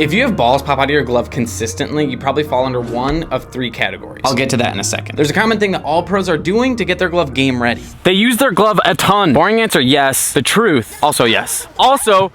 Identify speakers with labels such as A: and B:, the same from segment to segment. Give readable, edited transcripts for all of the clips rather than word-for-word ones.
A: If you have balls pop out of your glove consistently, you probably fall under one of three categories. I'll get to that in a second. There's a common thing that all pros are doing to get their glove game ready. They use their glove a ton. Boring answer, yes. The truth, also yes. Also,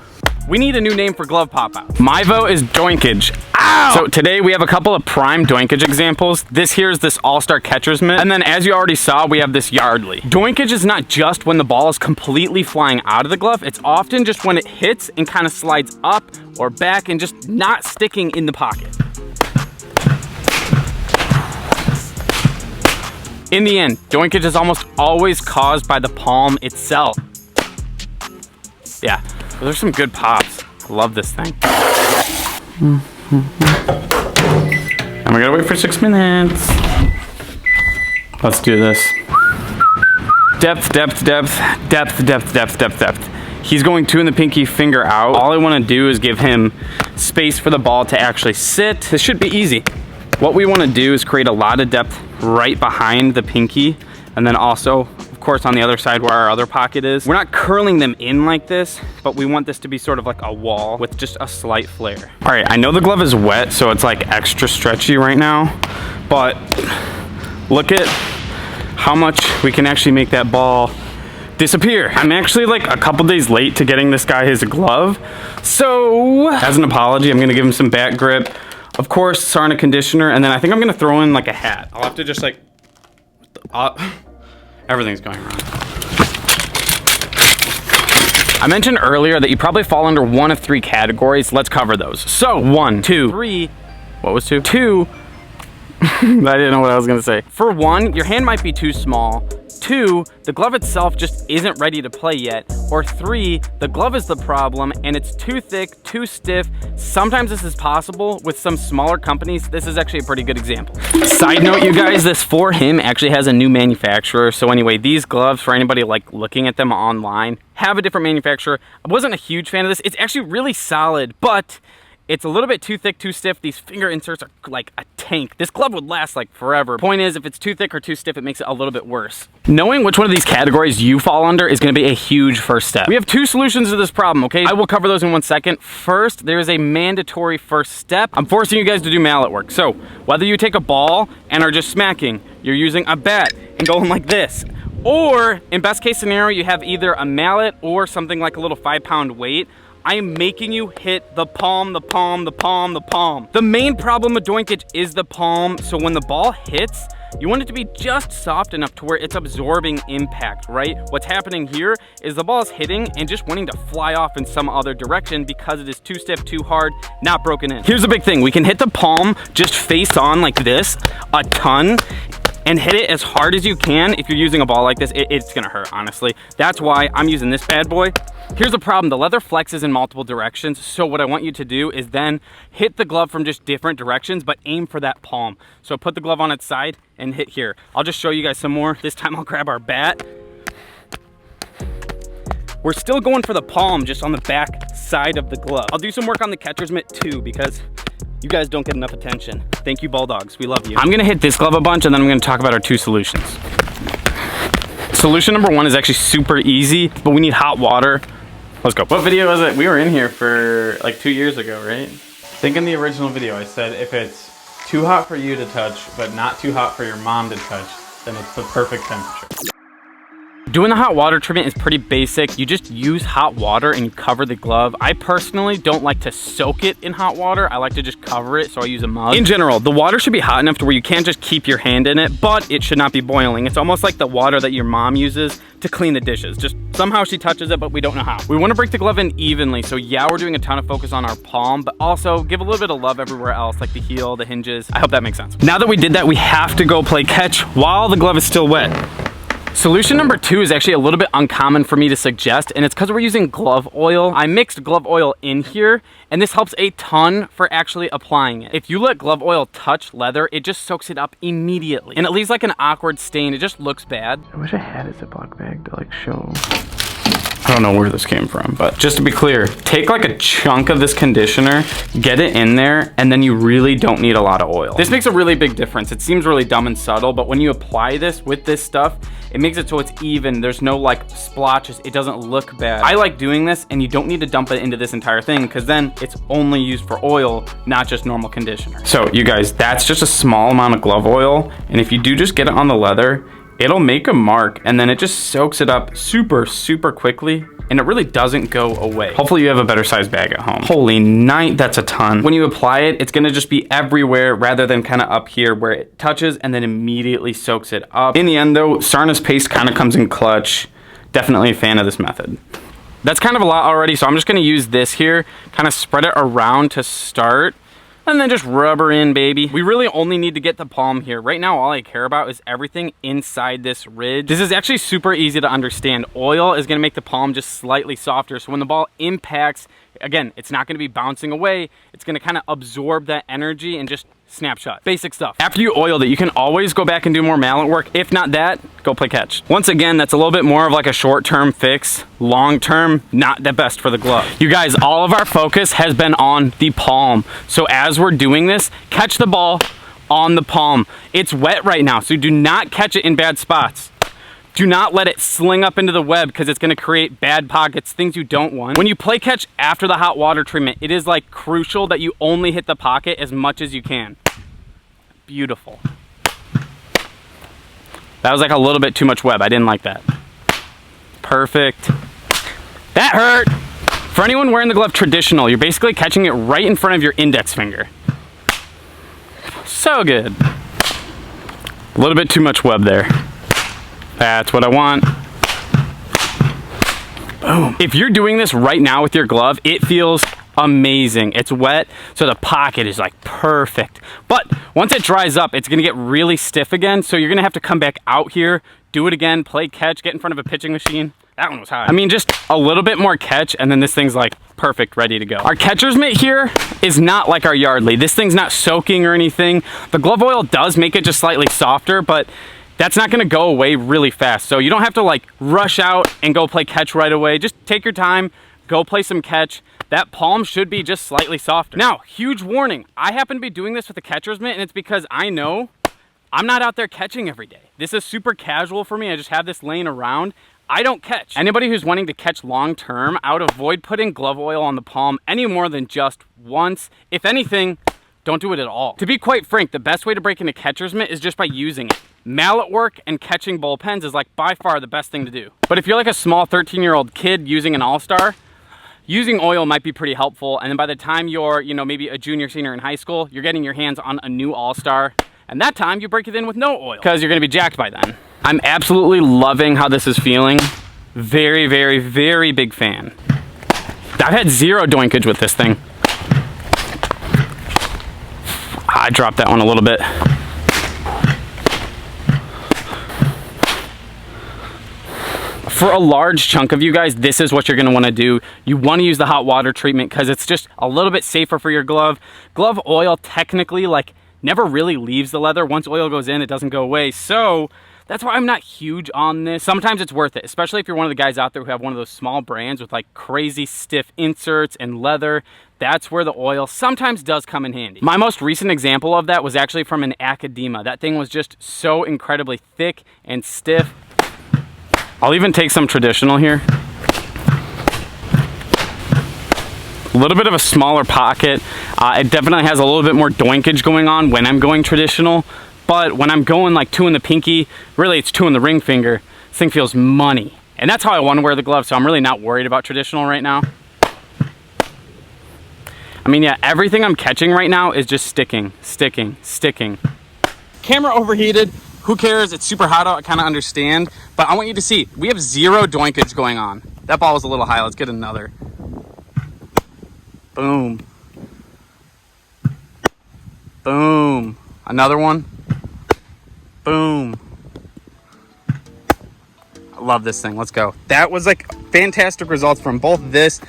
A: we need a new name for glove pop-out. My vote is doinkage. Ow! So today we have a couple of prime doinkage examples. This here is this all-star catcher's mitt. And then as you already saw, we have this Yardley. Doinkage is not just when the ball is completely flying out of the glove. It's often just when it hits and kind of slides up or back and just not sticking in the pocket. In the end, doinkage is almost always caused by the palm itself. Yeah. Those are some good pops. I love this thing. And we're gonna wait for 6 minutes. Let's do this. Depth, depth, depth, depth, depth, depth, depth, depth. He's going 2 in the pinky, finger out. All I wanna do is give him space for the ball to actually sit. This should be easy. What we wanna do is create a lot of depth right behind the pinky, and then also, of course, on the other side where our other pocket is. We're not curling them in like this, but we want this to be sort of like a wall with just a slight flare. All right, I know the glove is wet, so it's like extra stretchy right now, but look at how much we can actually make that ball disappear. I'm actually like a couple days late to getting this guy his glove, so as an apology, I'm gonna give him some bat grip. Of course, Sarna conditioner, and then I think I'm gonna throw in like a hat. I'll have to just like, everything's going wrong. I mentioned earlier that you probably fall under one of three categories. Let's cover those. So 1, 2, 3, what was 2? 2, I didn't know what I was gonna say. For 1, your hand might be too small. 2, the glove itself just isn't ready to play yet. Or 3, the glove is the problem and it's too thick, too stiff. Sometimes this is possible with some smaller companies. This is actually a pretty good example. Side note, you guys, this For Him actually has a new manufacturer. So anyway, these gloves, for anybody like looking at them online, have a different manufacturer. I wasn't a huge fan of this. It's actually really solid, but it's a little bit too thick, too stiff. These finger inserts are like a tank. This glove would last like forever. Point is, if it's too thick or too stiff, it makes it a little bit worse. Knowing which one of these categories you fall under is gonna be a huge first step. We have 2 solutions to this problem, okay? I will cover those in 1 second. First, there is a mandatory first step. I'm forcing you guys to do mallet work. So whether you take a ball and are just smacking, you're using a bat and going like this, or in best case scenario, you have either a mallet or something like a little 5-pound weight, I am making you hit the palm, the palm, the palm, the palm. The main problem with doinkage is the palm, so when the ball hits, you want it to be just soft enough to where it's absorbing impact, right? What's happening here is the ball is hitting and just wanting to fly off in some other direction because it is too stiff, too hard, not broken in. Here's the big thing. We can hit the palm just face on like this a ton and hit it as hard as you can. If you're using a ball like this, it's gonna hurt, honestly. That's why I'm using this bad boy. Here's the problem, the leather flexes in multiple directions, so what I want you to do is then hit the glove from just different directions, but aim for that palm. So put the glove on its side and hit here. I'll just show you guys some more. This time I'll grab our bat. We're still going for the palm, just on the back side of the glove. I'll do some work on the catcher's mitt too, because you guys don't get enough attention. Thank you, Bulldogs, we love you. I'm gonna hit this glove a bunch, and then I'm gonna talk about our 2 solutions. Solution number 1 is actually super easy, but we need hot water. Let's go. What video was it? We were in here for like 2 years ago, right? I think in the original video I said if it's too hot for you to touch, but not too hot for your mom to touch, then it's the perfect temperature. Doing the hot water treatment is pretty basic. You just use hot water and you cover the glove. I personally don't like to soak it in hot water. I like to just cover it, so I use a mug. In general, the water should be hot enough to where you can't just keep your hand in it, but it should not be boiling. It's almost like the water that your mom uses to clean the dishes. Just somehow she touches it, but we don't know how. We want to break the glove in evenly, so yeah, we're doing a ton of focus on our palm, but also give a little bit of love everywhere else, like the heel, the hinges. I hope that makes sense. Now that we did that, we have to go play catch while the glove is still wet. Solution number 2 is actually a little bit uncommon for me to suggest, and it's because we're using glove oil. I mixed glove oil in here, and this helps a ton for actually applying it. If you let glove oil touch leather, it just soaks it up immediately, and it leaves like an awkward stain. It just looks bad. I wish I had a Ziploc bag to like show. I don't know where this came from, but just to be clear, take like a chunk of this conditioner, get it in there, and then you really don't need a lot of oil. This makes a really big difference. It seems really dumb and subtle, but when you apply this with this stuff, it makes it so it's even. There's no like splotches. It doesn't look bad. I like doing this, and you don't need to dump it into this entire thing because then it's only used for oil, not just normal conditioner. So you guys, that's just a small amount of glove oil. And if you do just get it on the leather, it'll make a mark and then it just soaks it up super, super quickly. And it really doesn't go away. Hopefully you have a better size bag at home. Holy night, that's a ton. When you apply it, it's gonna just be everywhere rather than kind of up here where it touches and then immediately soaks it up. In the end though, Sarna's paste kind of comes in clutch. Definitely a fan of this method. That's kind of a lot already, so I'm just gonna use this here, kind of spread it around to start. And then just rub her in, baby. We really only need to get the palm here. Right now, all I care about is everything inside this ridge. This is actually super easy to understand. Oil is gonna make the palm just slightly softer. So when the ball impacts, again, it's not gonna be bouncing away. It's gonna kind of absorb that energy and just snapshot. Basic stuff. After you oiled it, you can always go back and do more mallet work. If not that, go play catch. Once again, that's a little bit more of like a short-term fix. Long-term, not the best for the glove. You guys, all of our focus has been on the palm. So as we're doing this, catch the ball on the palm. It's wet right now, so do not catch it in bad spots. Do not let it sling up into the web because it's gonna create bad pockets, things you don't want. When you play catch after the hot water treatment, it is like crucial that you only hit the pocket as much as you can. Beautiful. That was like a little bit too much web. I didn't like that. Perfect. That hurt. For anyone wearing the glove traditional, you're basically catching it right in front of your index finger. So good. A little bit too much web there. That's what I want. Boom. If you're doing this right now with your glove, it feels amazing. It's wet, so the pocket is like perfect. But once it dries up, it's gonna get really stiff again, so you're gonna have to come back out here, do it again, play catch, get in front of a pitching machine. That one was high. I mean, just a little bit more catch, and then this thing's like perfect, ready to go. Our catcher's mitt here is not like our Yardley. This thing's not soaking or anything. The glove oil does make it just slightly softer, but that's not gonna go away really fast. So you don't have to like rush out and go play catch right away. Just take your time, go play some catch. That palm should be just slightly softer. Now, huge warning. I happen to be doing this with a catcher's mitt, and it's because I know I'm not out there catching every day. This is super casual for me. I just have this laying around. I don't catch. Anybody who's wanting to catch long term, I would avoid putting glove oil on the palm any more than just once. If anything, don't do it at all. To be quite frank, the best way to break into catcher's mitt is just by using it. Mallet work and catching bullpens is like by far the best thing to do. But if you're like a small 13-year-old kid using an all-star, using oil might be pretty helpful. And then by the time you're, maybe a junior, senior in high school, you're getting your hands on a new all-star. And that time you break it in with no oil because you're gonna be jacked by then. I'm absolutely loving how this is feeling. Very, very, very big fan. I've had zero doinkage with this thing. I dropped that one a little bit. For a large chunk of you guys, this is what you're gonna wanna do. You wanna use the hot water treatment because it's just a little bit safer for your glove. Glove oil technically never really leaves the leather. Once oil goes in, it doesn't go away. So that's why I'm not huge on this. Sometimes it's worth it, especially if you're one of the guys out there who have one of those small brands with like crazy stiff inserts and leather. That's where the oil sometimes does come in handy. My most recent example of that was actually from an Academa. That thing was just so incredibly thick and stiff. I'll even take some traditional here. A little bit of a smaller pocket. It definitely has a little bit more doinkage going on when I'm going traditional, but when I'm going like 2 in the pinky, really it's 2 in the ring finger, this thing feels money. And that's how I want to wear the glove, so I'm really not worried about traditional right now. I mean, yeah, everything I'm catching right now is just sticking, sticking, sticking. Camera overheated. Who cares? It's super hot out, I kind of understand. But I want you to see, we have zero doinkage going on. That ball was a little high, let's get another. Boom. Boom. Another one. Boom. I love this thing, let's go. That was like fantastic results from both this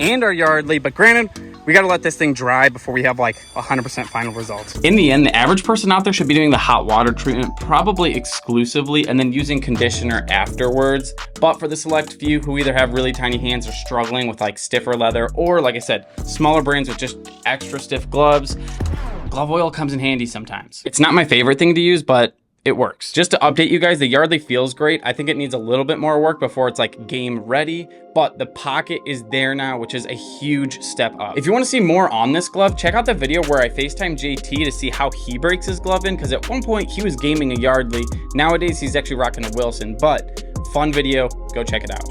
A: and our Yardley, but granted, We gotta let this thing dry before we have like 100% final results. In the end, the average person out there should be doing the hot water treatment probably exclusively and then using conditioner afterwards. But for the select few who either have really tiny hands or struggling with like stiffer leather, or like I said, smaller brands with just extra stiff gloves, glove oil comes in handy sometimes. It's not my favorite thing to use, but it works. Just to update you guys, the Yardley feels great. I think it needs a little bit more work before it's like game ready, but the pocket is there now, which is a huge step up. If you want to see more on this glove, check out the video where I FaceTime JT to see how he breaks his glove in, because at one point he was gaming a Yardley. Nowadays he's actually rocking a Wilson, but fun video, go check it out.